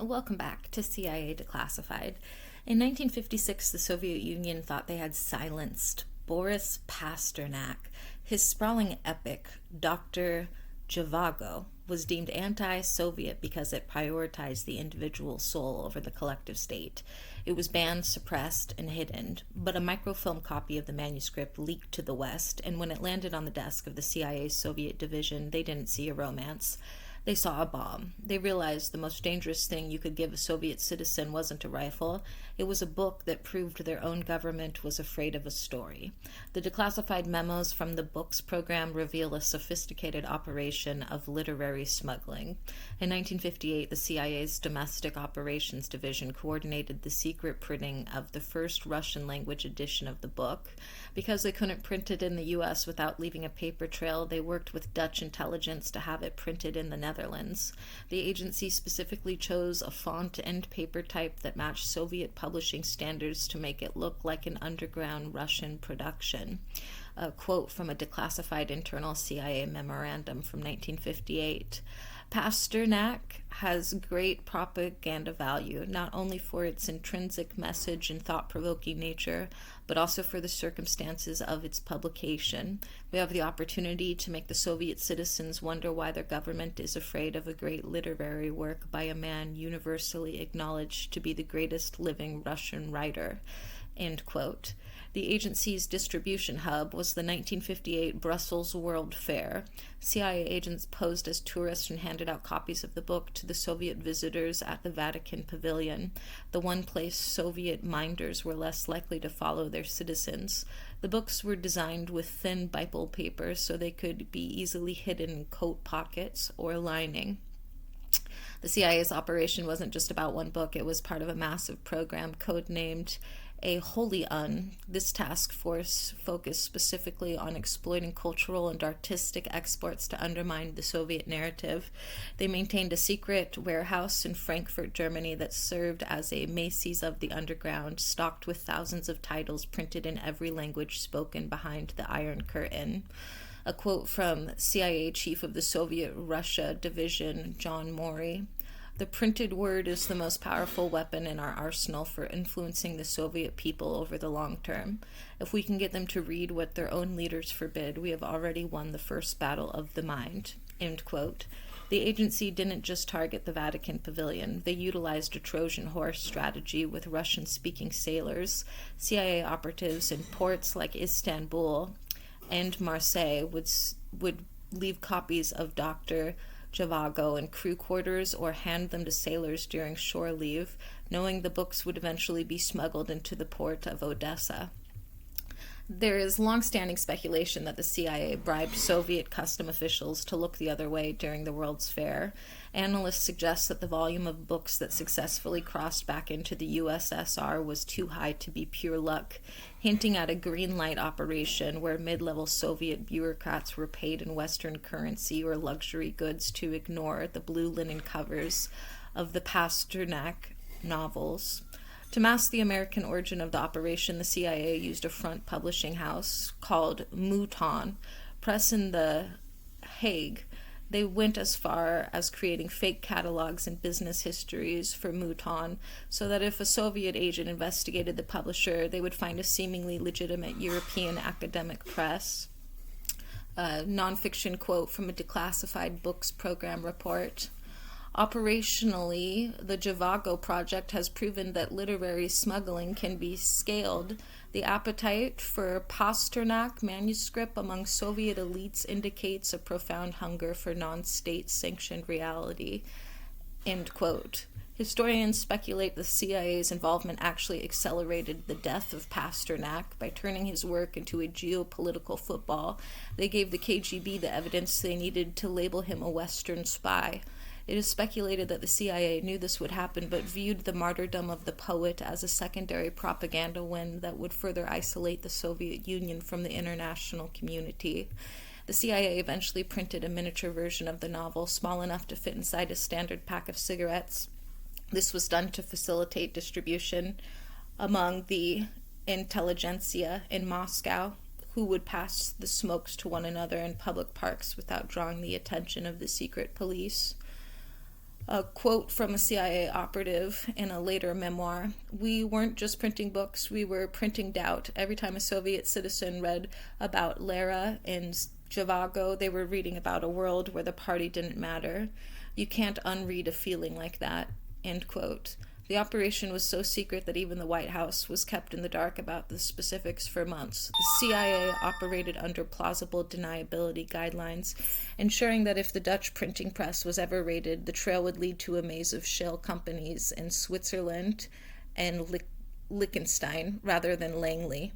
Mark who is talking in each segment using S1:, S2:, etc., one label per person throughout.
S1: Welcome back to CIA Declassified. In 1956, the Soviet Union thought they had silenced Boris Pasternak. His sprawling epic, Dr. ZHIVAGO, was deemed anti-Soviet because it prioritized the individual soul over the collective state. It was banned, suppressed, and hidden, but a microfilm copy of the manuscript leaked to the West, and when it landed on the desk of the CIA's Soviet division, they didn't see a romance. They saw a bomb. They realized the most dangerous thing you could give a Soviet citizen wasn't a rifle. It was a book that proved their own government was afraid of a story. The declassified memos from the books program reveal a sophisticated operation of literary smuggling. In 1958, the CIA's Domestic Operations Division coordinated the secret printing of the first Russian-language edition of the book. Because they couldn't print it in the U.S. without leaving a paper trail, they worked with Dutch intelligence to have it printed in the Netherlands. The agency specifically chose a font and paper type that matched Soviet publishing standards to make it look like an underground Russian production. A quote from a declassified internal CIA memorandum from 1958. Pasternak has great propaganda value, not only for its intrinsic message and thought-provoking nature, but also for the circumstances of its publication. We have the opportunity to make the Soviet citizens wonder why their government is afraid of a great literary work by a man universally acknowledged to be the greatest living Russian writer. End quote. The agency's distribution hub was the 1958 Brussels World Fair. CIA agents posed as tourists and handed out copies of the book to the Soviet visitors at the Vatican Pavilion, the one place Soviet minders were less likely to follow their citizens. The books were designed with thin Bible paper so they could be easily hidden in coat pockets or lining. The CIA's operation wasn't just about one book, it was part of a massive program codenamed a Holy Un. This task force focused specifically on exploiting cultural and artistic exports to undermine the Soviet narrative. They maintained a secret warehouse in Frankfurt, Germany that served as a Macy's of the underground, stocked with thousands of titles printed in every language spoken behind the Iron Curtain. A quote from CIA Chief of the Soviet Russia Division, John Maury. The printed word is the most powerful weapon in our arsenal for influencing the Soviet people over the long term. If we can get them to read what their own leaders forbid, we have already won the first battle of the mind. End quote. The agency didn't just target the Vatican Pavilion. They utilized a Trojan horse strategy with Russian-speaking sailors. CIA operatives in ports like Istanbul and Marseille would leave copies of Dr. ZHIVAGO in crew quarters or hand them to sailors during shore leave, knowing the books would eventually be smuggled into the port of Odessa. There is long-standing speculation that the CIA bribed Soviet custom officials to look the other way during the World's Fair. Analysts suggest that the volume of books that successfully crossed back into the USSR was too high to be pure luck, hinting at a green light operation where mid-level Soviet bureaucrats were paid in Western currency or luxury goods to ignore the blue linen covers of the Pasternak novels. To mask the American origin of the operation, the CIA used a front publishing house called Mouton Press in The Hague. They went as far as creating fake catalogs and business histories for Mouton so that if a Soviet agent investigated the publisher, they would find a seemingly legitimate European academic press. A nonfiction quote from a declassified books program report. Operationally, the ZHIVAGO project has proven that literary smuggling can be scaled. The appetite for Pasternak manuscript among Soviet elites indicates a profound hunger for non-state sanctioned reality. End quote. Historians speculate the CIA's involvement actually accelerated the death of Pasternak by turning his work into a geopolitical football. They gave the KGB the evidence they needed to label him a Western spy. It is speculated that the CIA knew this would happen, but viewed the martyrdom of the poet as a secondary propaganda win that would further isolate the Soviet Union from the international community. The CIA eventually printed a miniature version of the novel, small enough to fit inside a standard pack of cigarettes. This was done to facilitate distribution among the intelligentsia in Moscow, who would pass the smokes to one another in public parks without drawing the attention of the secret police. A quote from a CIA operative in a later memoir: "We weren't just printing books, we were printing doubt. Every time a Soviet citizen read about Lara and ZHIVAGO, they were reading about a world where the party didn't matter. You can't unread a feeling like that." End quote. The operation was so secret that even the White House was kept in the dark about the specifics for months. The CIA operated under plausible deniability guidelines, ensuring that if the Dutch printing press was ever raided, the trail would lead to a maze of shell companies in Switzerland and Liechtenstein rather than Langley.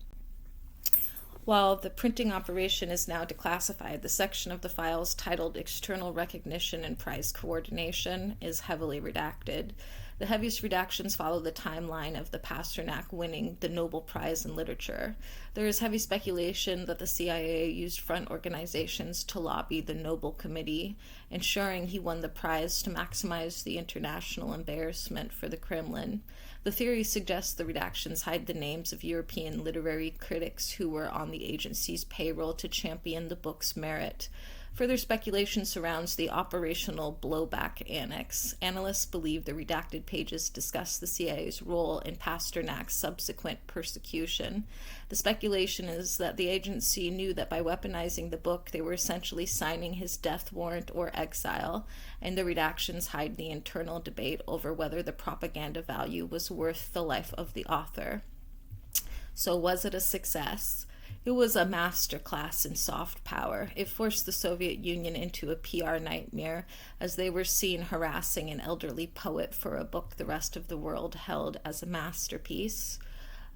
S1: While the printing operation is now declassified, the section of the files titled External Recognition and Prize Coordination is heavily redacted. The heaviest redactions follow the timeline of the Pasternak winning the Nobel Prize in Literature. There is heavy speculation that the CIA used front organizations to lobby the Nobel Committee, ensuring he won the prize to maximize the international embarrassment for the Kremlin. The theory suggests the redactions hide the names of European literary critics who were on the agency's payroll to champion the book's merit. Further speculation surrounds the operational blowback annex. Analysts believe the redacted pages discuss the CIA's role in Pasternak's subsequent persecution. The speculation is that the agency knew that by weaponizing the book, they were essentially signing his death warrant or exile, and the redactions hide the internal debate over whether the propaganda value was worth the life of the author. So was it a success? It was a masterclass in soft power. It forced the Soviet Union into a PR nightmare, as they were seen harassing an elderly poet for a book the rest of the world held as a masterpiece.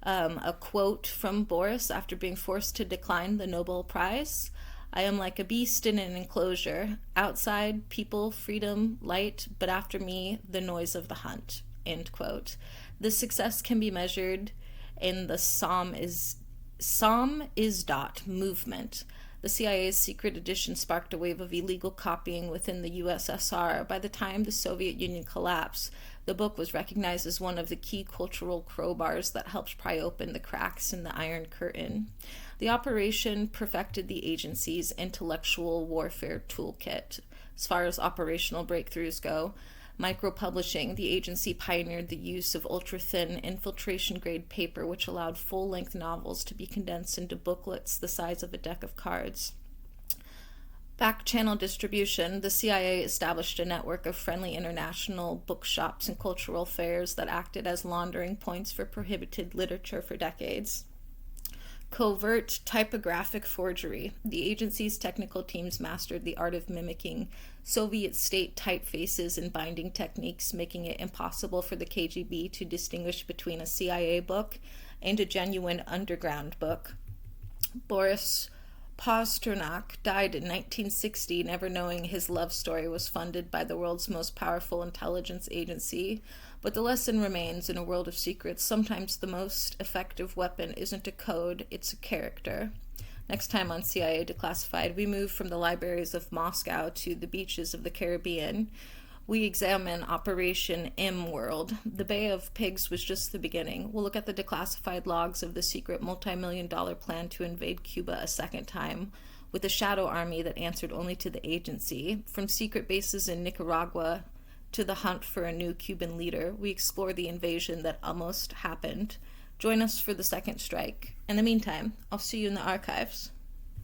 S1: A quote from Boris after being forced to decline the Nobel Prize: "I am like a beast in an enclosure. Outside, people, freedom, light, but after me, the noise of the hunt." End quote. This success can be measured in the Samizdat movement. The CIA's secret edition sparked a wave of illegal copying within the USSR. By the time the Soviet Union collapsed, the book was recognized as one of the key cultural crowbars that helped pry open the cracks in the Iron Curtain. The operation perfected the agency's intellectual warfare toolkit. As far as operational breakthroughs go, micro-publishing, the agency pioneered the use of ultra-thin infiltration-grade paper, which allowed full-length novels to be condensed into booklets the size of a deck of cards. Back-channel distribution, the CIA established a network of friendly international bookshops and cultural fairs that acted as laundering points for prohibited literature for decades. Covert typographic forgery. The agency's technical teams mastered the art of mimicking Soviet state typefaces and binding techniques, making it impossible for the KGB to distinguish between a CIA book and a genuine underground book. Boris Pasternak died in 1960, never knowing his love story was funded by the world's most powerful intelligence agency. But the lesson remains: in a world of secrets, sometimes the most effective weapon isn't a code, it's a character. Next time on CIA Declassified, we move from the libraries of Moscow to the beaches of the Caribbean. We examine Operation M World. The Bay of Pigs was just the beginning. We'll look at the declassified logs of the secret multi-million-dollar plan to invade Cuba a second time, with a shadow army that answered only to the agency. From secret bases in Nicaragua to the hunt for a new Cuban leader, we explore the invasion that almost happened. Join us for the second strike. In the meantime, I'll see you in the archives.